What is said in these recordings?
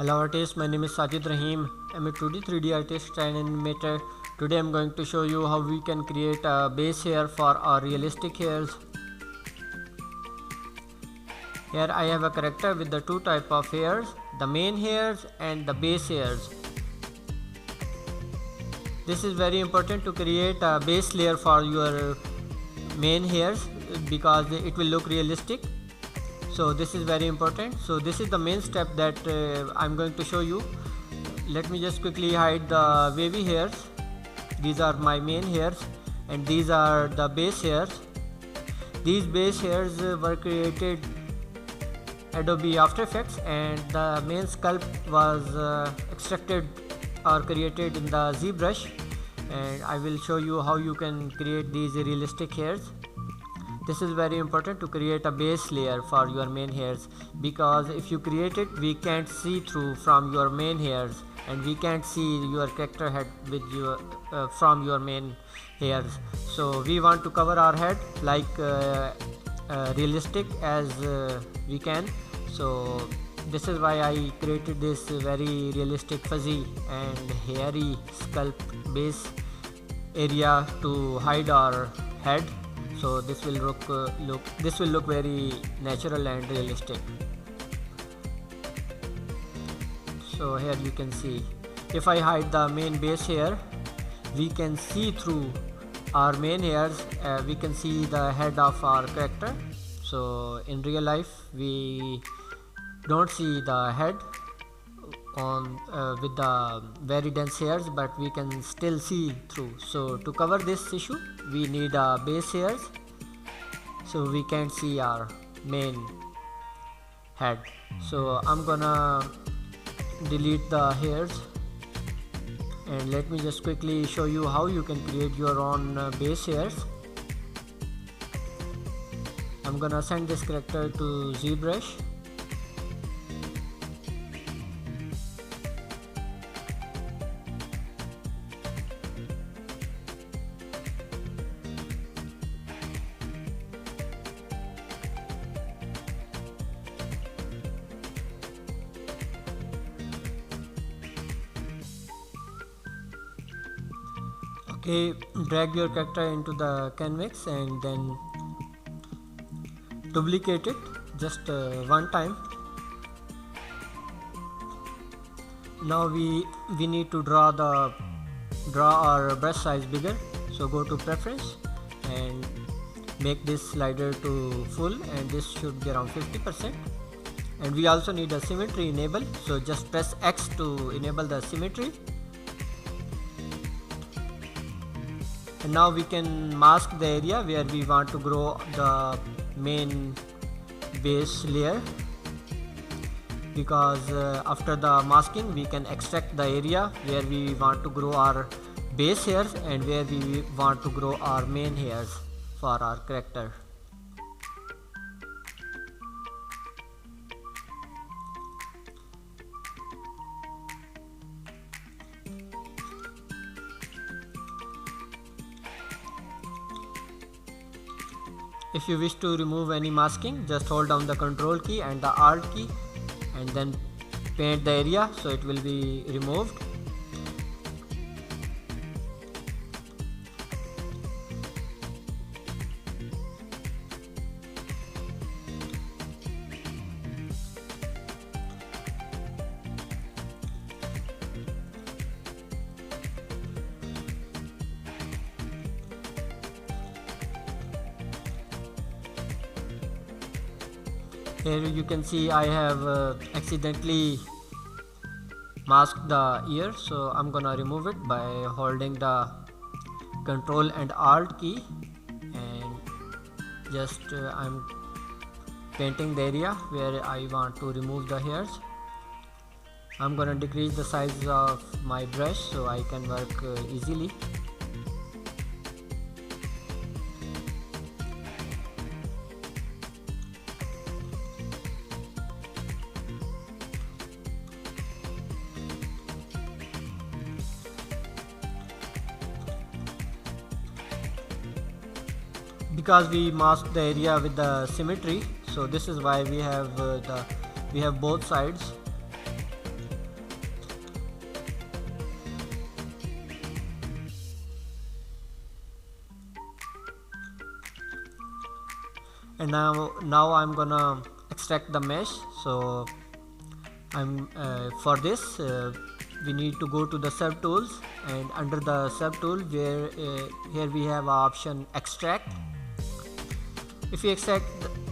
Hello artists, my name is Sajid Rahim. I'm a 2D 3D artist and animator. Today I'm going to show you how we can create a base hair for our realistic hairs. Here I have a character with the two type of hairs, the main hairs and the base hairs. This is very important to create a base layer for your main hairs because it will look realistic. So this is very important. So this is the main step that I'm going to show you. Let me just quickly hide the wavy hairs. These are my main hairs and these are the base hairs. These base hairs were created Adobe After Effects and the main sculpt was extracted or created in the Zbrush, and I will show you how you can create these realistic hairs. This is very important to create a base layer for your main hairs, because if you create it, we can't see through from your main hairs and we can't see your character head with your from your main hairs. So we want to cover our head like realistic as we can. So this is why I created this very realistic fuzzy and hairy sculpt base area to hide our head. So this will look very natural and realistic. So here you can see, if I hide the main base hair, we can see through our main hairs. We can see the head of our character. So in real life we don't see the head on with the very dense hairs, but we can still see through. So to cover this issue, we need base hairs, so we can't see our main head. So I'm gonna delete the hairs, and let me just quickly show you how you can create your own base hairs. I'm gonna send this character to Zbrush. Okay, drag your character into the canvas and then duplicate it just one time. Now we need to draw our brush size bigger. So go to preference and make this slider to full, and this should be around 50%. And we also need a symmetry enable, so just press X to enable the symmetry. And now we can mask the area where we want to grow the main base layer, because after the masking we can extract the area where we want to grow our base hairs and where we want to grow our main hairs for our character. If you wish to remove any masking, just hold down the Control key and the Alt key and then paint the area so it will be removed. Here you can see I have accidentally masked the ear, so I'm gonna remove it by holding the Control and Alt key, and just I'm painting the area where I want to remove the hairs. I'm gonna decrease the size of my brush so I can work easily. Because we masked the area with the symmetry, so this is why we have both sides And now I'm gonna extract the mesh. So for this we need to go to the sub tools, and under the sub tool where here we have option extract. If you extract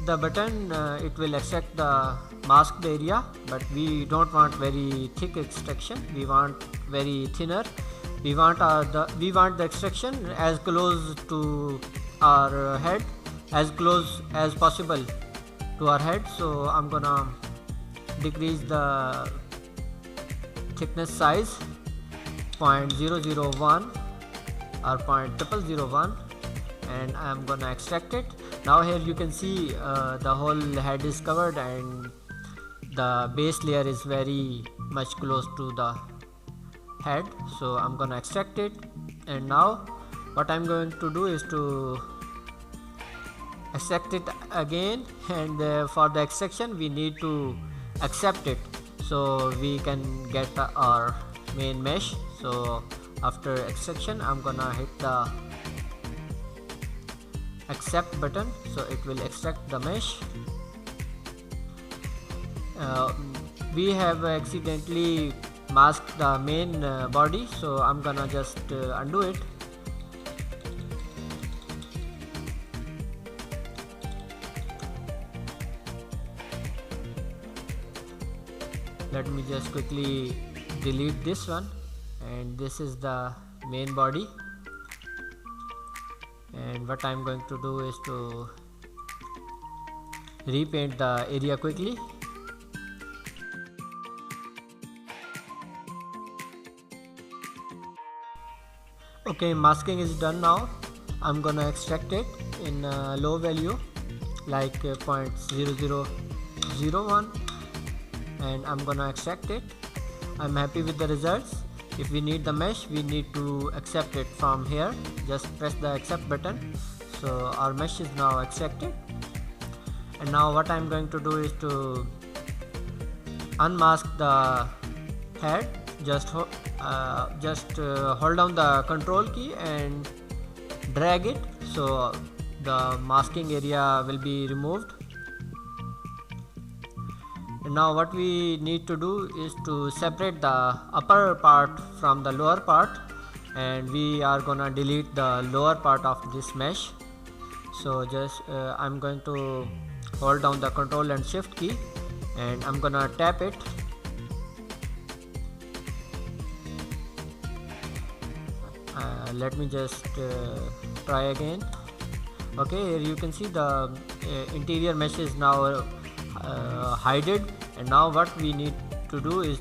the button, it will extract the masked area, but we don't want very thick extraction, we want very thinner. We want the extraction as close to our head, as close as possible to our head. So I'm gonna decrease the thickness size 0.001 or 0.001, and I'm gonna extract it. Now here you can see the whole head is covered and the base layer is very much close to the head. So I'm gonna extract it, and now what I'm going to do is to extract it again, and for the extraction we need to accept it so we can get our main mesh. So after extraction I'm gonna hit the accept button, so it will extract the mesh. We have accidentally masked the main body, so I'm gonna just undo it. Let me just quickly delete this one, and this is the main body. And what I'm going to do is to repaint the area quickly. Okay, masking is done now. I'm gonna extract it in a low value like 0.0001, and I'm gonna extract it. I'm happy with the results. If we need the mesh, we need to accept it from here. Just press the accept button. So our mesh is now extracted. And now what I'm going to do is to unmask the head. Just hold down the control key and drag it, so the masking area will be removed. And now what we need to do is to separate the upper part from the lower part, and we are gonna delete the lower part of this mesh. So just I'm going to hold down the control and shift key, and I'm gonna tap it. Let me just try again. Okay, here you can see the interior mesh is now hidden, and now what we need to do is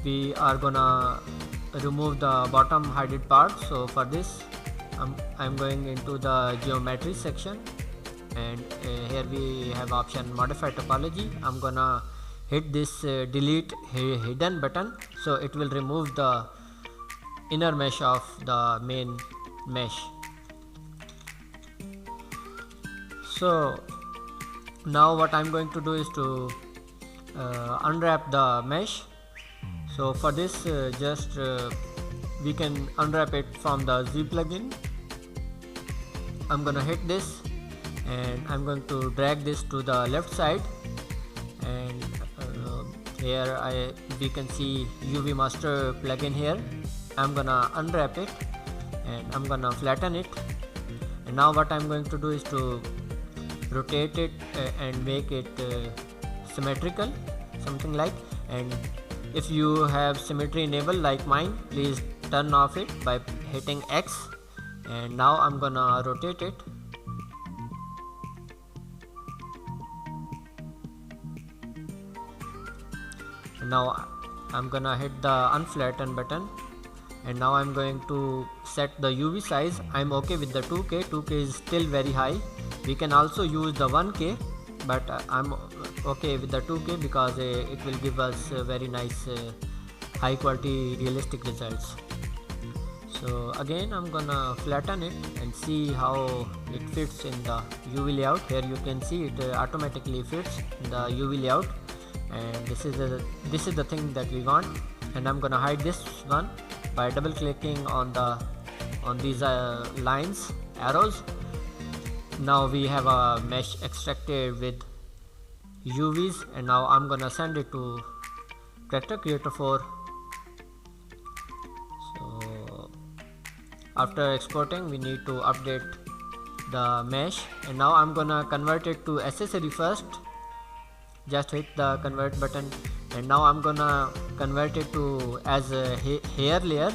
we are gonna remove the bottom hidden part. So for this I'm going into the geometry section, and here we have option modify topology. I'm gonna hit this delete hidden button, so it will remove the inner mesh of the main mesh. So now what I'm going to do is to unwrap the mesh. So for this we can unwrap it from the Z plugin. I'm gonna hit this, and I'm going to drag this to the left side, and here we can see UV master plugin here. I'm gonna unwrap it and I'm gonna flatten it, and now what I'm going to do is to rotate it and make it symmetrical, something like. And if you have symmetry enabled like mine, please turn off it by hitting X. And now I'm gonna rotate it. And now I'm gonna hit the unflatten button, and now I'm going to set the UV size. I'm okay with the 2K. 2K is still very high. We can also use the 1K, but I'm okay with the 2K because it will give us very nice high quality realistic results. So again I'm gonna flatten it and see how it fits in the UV layout. Here you can see it automatically fits in the UV layout, and this is the thing that we want. And I'm gonna hide this one by double clicking on these lines, arrows. now we have a mesh extracted with UVs, and now I'm gonna send it to Character Creator 4. So after exporting, we need to update the mesh, and now I'm gonna convert it to accessory first. Just hit the convert button, and now I'm gonna convert it to as a hair layer.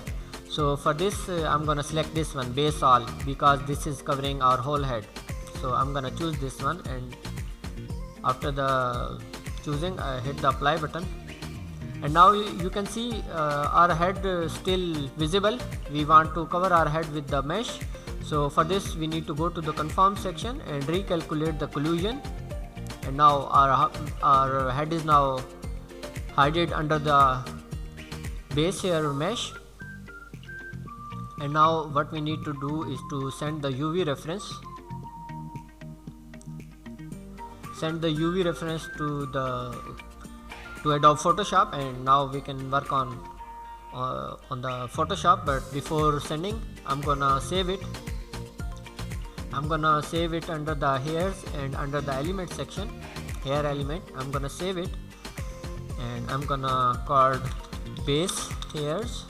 So for this I'm gonna select this one, base all, because this is covering our whole head. So I'm gonna choose this one, and after the choosing I hit the apply button, and now you can see our head still visible. We want to cover our head with the mesh. So for this we need to go to the confirm section and recalculate the collision, and now our head is now hidden under the base hair mesh. And now what we need to do is to send the UV reference. Send the UV reference to Adobe Photoshop, and now we can work on the Photoshop. But before sending, I'm gonna save it. I'm gonna save it under the hairs and under the element section, hair element. I'm gonna save it, and I'm gonna call base hairs.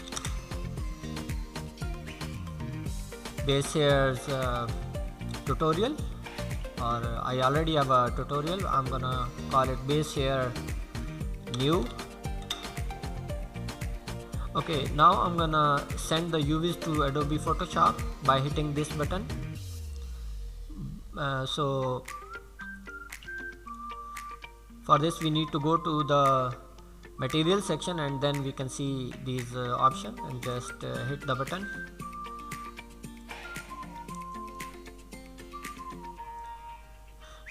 Base hairs tutorial, or I already have a tutorial. I'm gonna call it base hair new. Okay, now I'm gonna send the UVs to Adobe Photoshop by hitting this button. So for this we need to go to the material section, and then we can see these options, and just hit the button.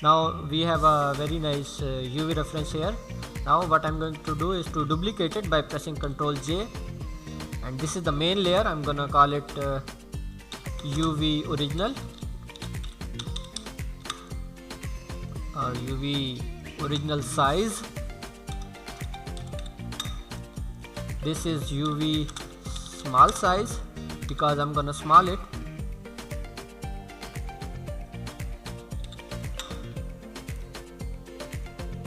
Now we have a very nice UV reference here. Now what I'm going to do is to duplicate it by pressing Ctrl J, and this is the main layer. I'm gonna call it UV original, or UV original size. This is UV small size, because I'm gonna small it.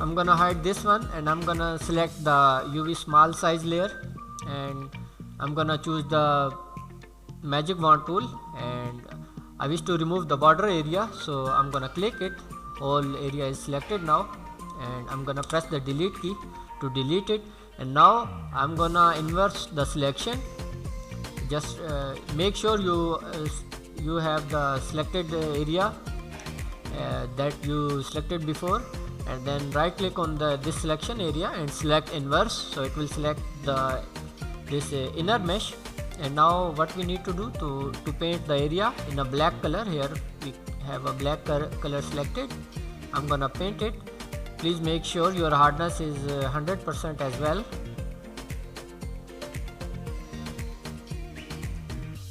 I'm gonna hide this one, and I'm gonna select the UV small size layer, and I'm gonna choose the magic wand tool, and I wish to remove the border area, so I'm gonna click it. Whole area is selected now, and I'm gonna press the delete key to delete it. And now I'm gonna invert the selection. Just make sure you have the selected area that you selected before, and then right click on this selection area and select inverse, so it will select this inner mesh. And now what we need to do to paint the area in a black color. Here we have a black color selected. I'm gonna paint it. Please make sure your hardness is 100% as well.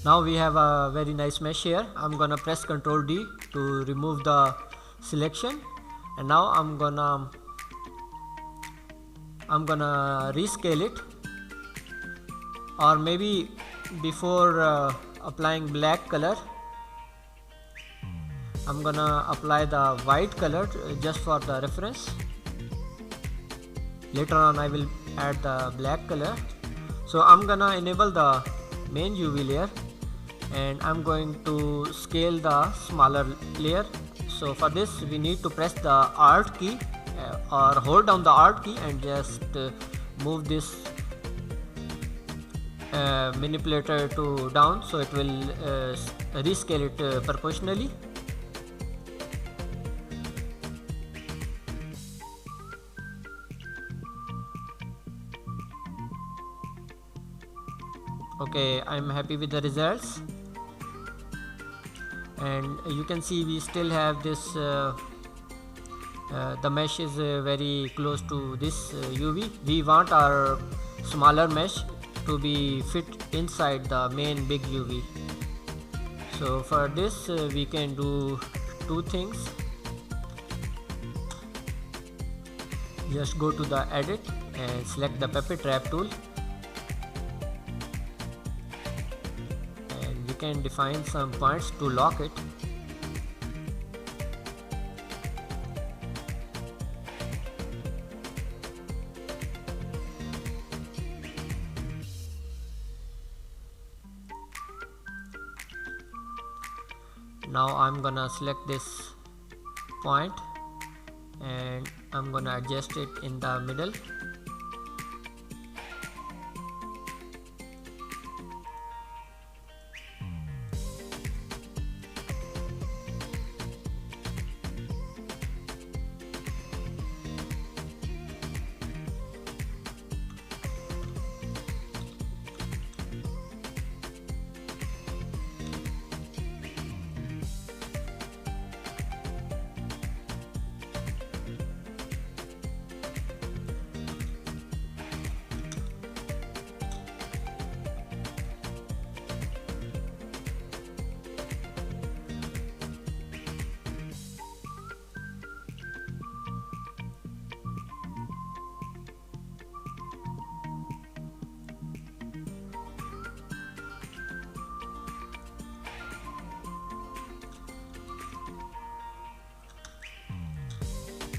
Now we have a very nice mesh here. I'm gonna press Ctrl D to remove the selection, and now I'm gonna rescale it, or maybe before applying black color, I'm gonna apply the white color just for the reference. Later on I will add the black color. So I'm gonna enable the main UV layer, and I'm going to scale the smaller layer. So for this we need to press the Alt key or hold down the Alt key and just move this manipulator to down, so it will rescale it proportionally. Okay, I'm happy with the results, and you can see we still have this the mesh is very close to this UV. We want our smaller mesh to be fit inside the main big UV. So for this we can do two things. Just go to the edit and select the puppet wrap tool, and we can define some points to lock it. Now I'm gonna select this point and I'm gonna adjust it in the middle.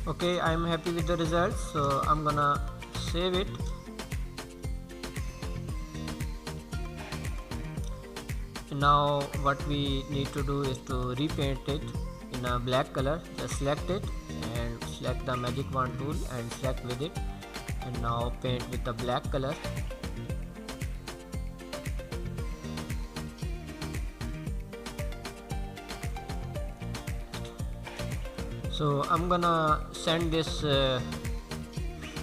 Okay, I'm happy with the results, so I'm gonna save it. Now what we need to do is to repaint it in a black color. Just select it and select the magic wand tool and select with it, and now paint with the black color. So I'm gonna send this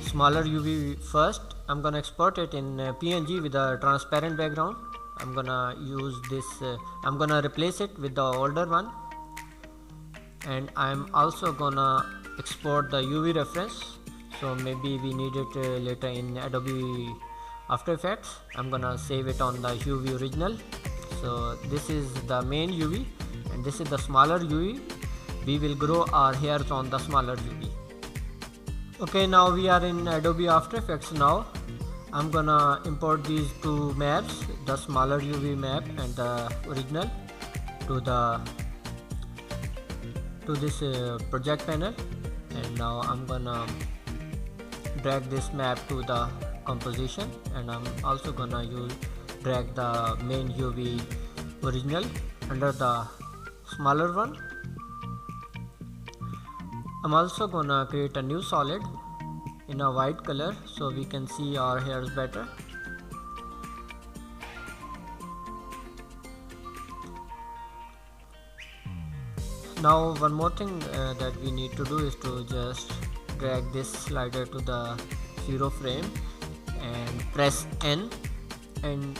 smaller UV first. I'm gonna export it in PNG with a transparent background. I'm gonna use this, I'm gonna replace it with the older one, and I'm also gonna export the UV reference, so maybe we need it later in Adobe After Effects. I'm gonna save it on the UV original. So this is the main UV and this is the smaller UV. We will grow our hairs on the smaller UV. Okay, now we are in Adobe After Effects. Now I'm gonna import these two maps, the smaller UV map and the original, to this project panel. And now I'm gonna drag this map to the composition, and I'm also gonna drag the main UV original under the smaller one. I'm also gonna create a new solid in a white color so we can see our hairs better. Now one more thing that we need to do is to just drag this slider to the 0 frame and press N, and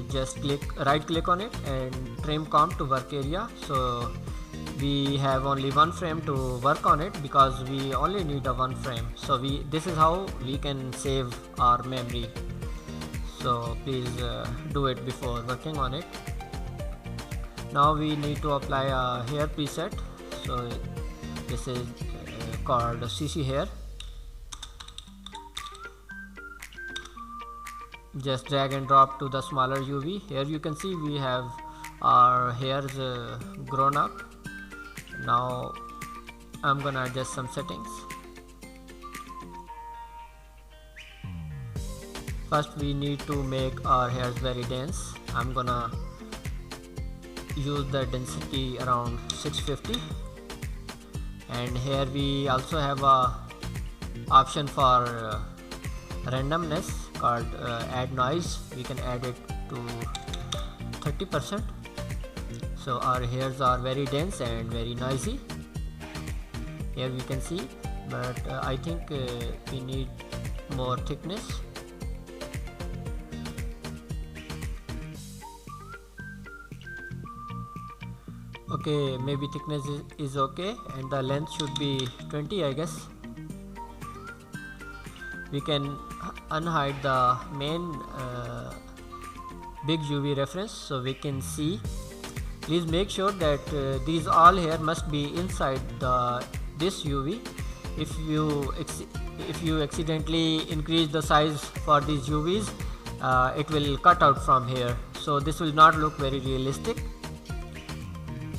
just right click on it and trim comp to work area. So we have only one frame to work on it because we only need a one frame. So this is how we can save our memory. So please do it before working on it. Now we need to apply a hair preset. So this is called CC hair. Just drag and drop to the smaller UV. Here you can see we have our hairs grown up. Now I'm gonna adjust some settings. First we need to make our hairs very dense. I'm gonna use the density around 650, and here we also have a option for randomness called add noise. We can add it to 30%. So our hairs are very dense and very noisy. Here we can see, but I think we need more thickness. Okay, maybe thickness is okay, and the length should be 20, I guess. We can unhide the main big UV reference so we can see. Please make sure that these all hair must be inside this UV. If you accidentally increase the size for these UVs, it will cut out from here, so this will not look very realistic.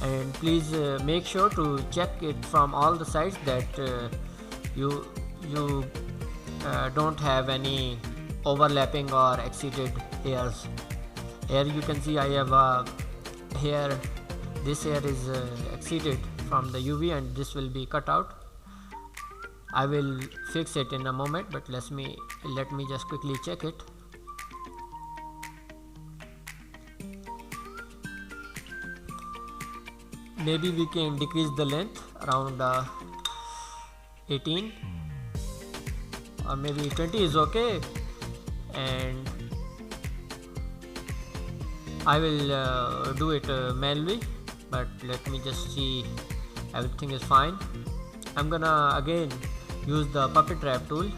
And please make sure to check it from all the sides that you don't have any overlapping or exceeded hairs. Here you can see I have a hair this hair is exceeded from the UV and this will be cut out. I will fix it in a moment, but let me just quickly check it. Maybe we can decrease the length around 18 or maybe 20 is okay, and I will do it manually, but let me just see everything is fine. I'm gonna again use the puppet wrap tool.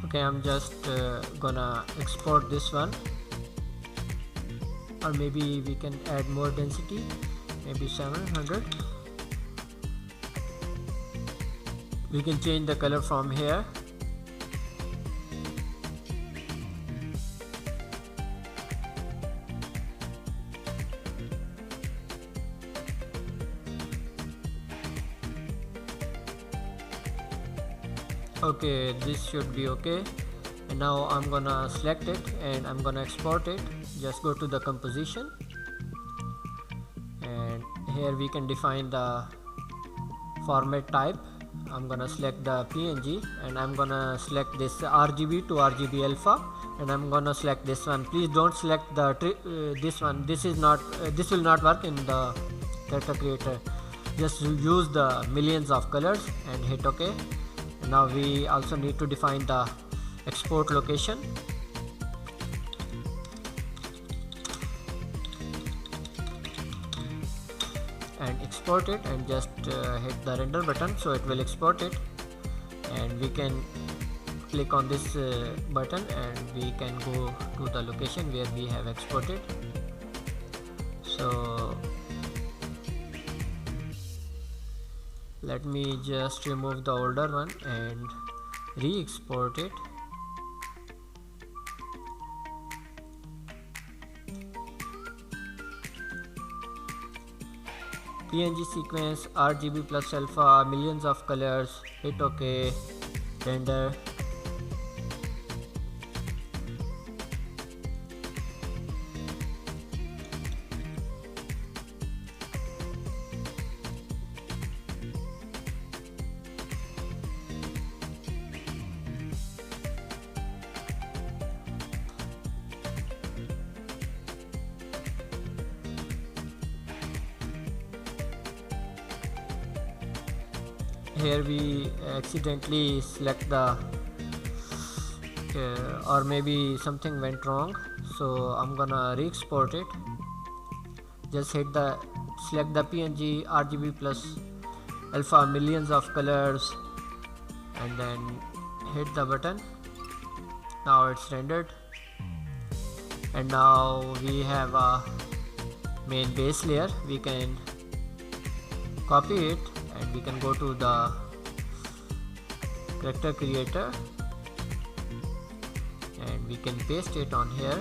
Okay, I'm just gonna export this one, or maybe we can add more density, maybe 700. We can change the color from here. Okay, this should be okay, and now I'm gonna select it and I'm gonna export it. Just go to the composition, and here we can define the format type. I'm gonna select the PNG, and I'm gonna select this RGB to RGB alpha, and I'm gonna select this one. Please don't select the this one. This is not this will not work in the character creator. Just use the millions of colors and hit OK. Now we also need to define the export location. And export it, and just hit the render button, so it will export it, and we can click on this button and we can go to the location where we have exported. So let me just remove the older one and re-export it. PNG sequence RGB plus alpha, millions of colors, hit OK, render. Here we accidentally select the or maybe something went wrong, so I'm gonna re-export it. Just hit the select the PNG RGB plus alpha, millions of colors, and then hit the button. Now it's rendered, and now we have a main base layer. We can copy it and we can go to the character creator and we can paste it on here.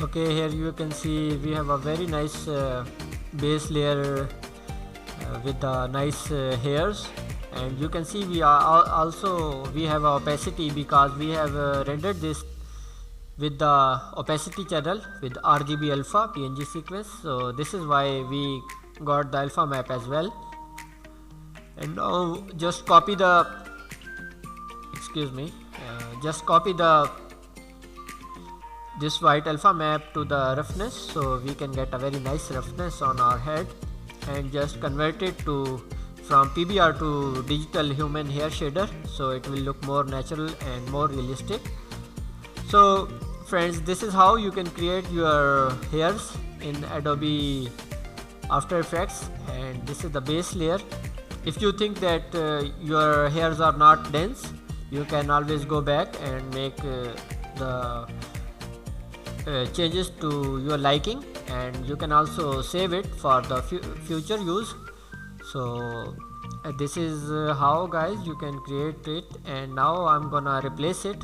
Okay, here you can see we have a very nice base layer with the nice hairs. And you can see we have opacity because we have rendered this with the opacity channel with RGB alpha PNG sequence. So this is why we got the alpha map as well. And now just copy the this white alpha map to the roughness, so we can get a very nice roughness on our head, and just convert it from PBR to digital human hair shader, so it will look more natural and more realistic. So friends, this is how you can create your hairs in Adobe After Effects, and this is the base layer. If you think that your hairs are not dense, you can always go back and make the changes to your liking, and you can also save it for the future use. So this is how guys you can create it. And now I'm gonna replace it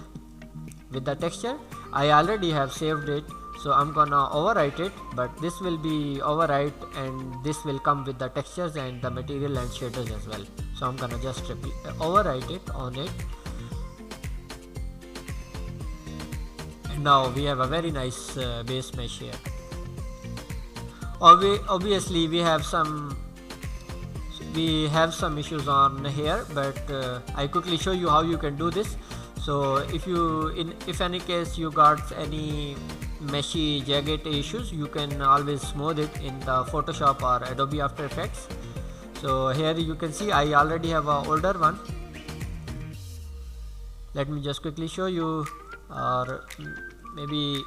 with the texture. I already have saved it, so I'm gonna overwrite it, but this will be overwrite and this will come with the textures and the material and shaders as well. So I'm gonna just overwrite it on it. And now we have a very nice base mesh here. Obviously we have some issues on here, but I quickly show you how you can do this. So if any case you got any meshy jagged issues, you can always smooth it in the Photoshop or Adobe After Effects. So here you can see I already have an older one. Let me just quickly show you, or maybe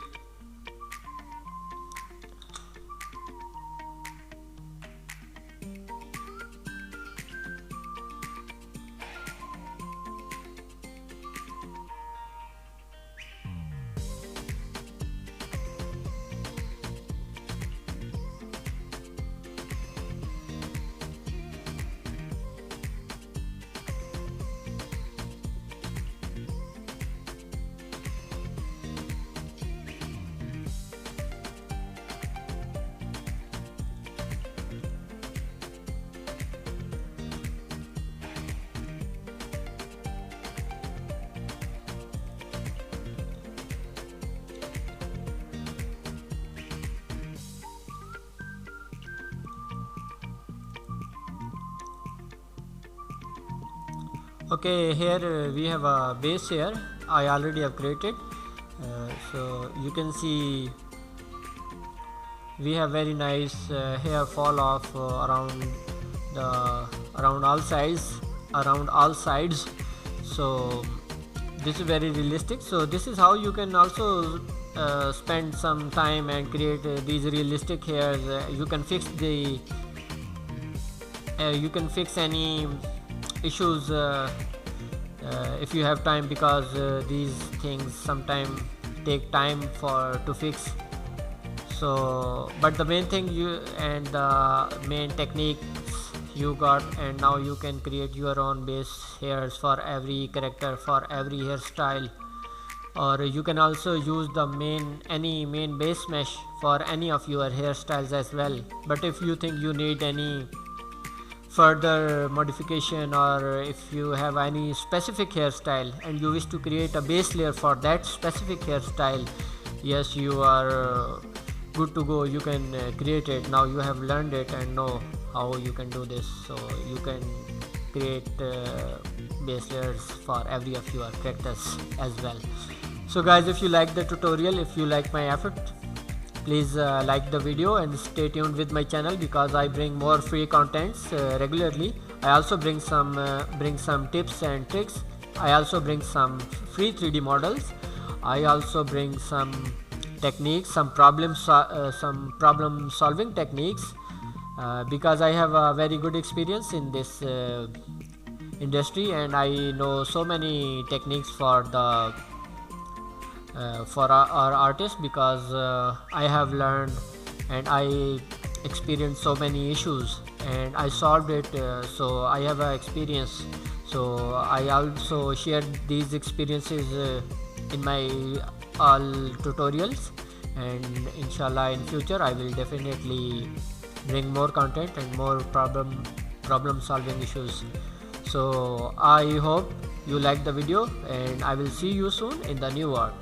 okay, here we have a base here I already have created. So you can see we have very nice hair fall off around all sides. So this is very realistic. So this is how you can also spend some time and create these realistic hairs. You can fix any issues if you have time, because these things sometimes take time to fix. So but the main thing the main techniques you got, and now you can create your own base hairs for every character, for every hairstyle, or you can also use the main base mesh for any of your hairstyles as well. But if you think you need any further modification, or if you have any specific hairstyle and you wish to create a base layer for that specific hairstyle, yes, you are good to go. You can create it. Now you have learned it and know how you can do this, so you can create base layers for every of your characters as well. So guys, if you like the tutorial, if you like my effort, please like the video and stay tuned with my channel, because I bring more free contents regularly. I also bring some tips and tricks. I also bring some free 3D models. I also bring some techniques, some problem solving techniques, because I have a very good experience in this industry, and I know so many techniques for our artists, because I have learned and I experienced so many issues and I solved it. So I have a experience, so I also shared these experiences in my all tutorials, and inshallah in future I will definitely bring more content and more problem solving issues. So I hope you like the video, and I will see you soon in the new work.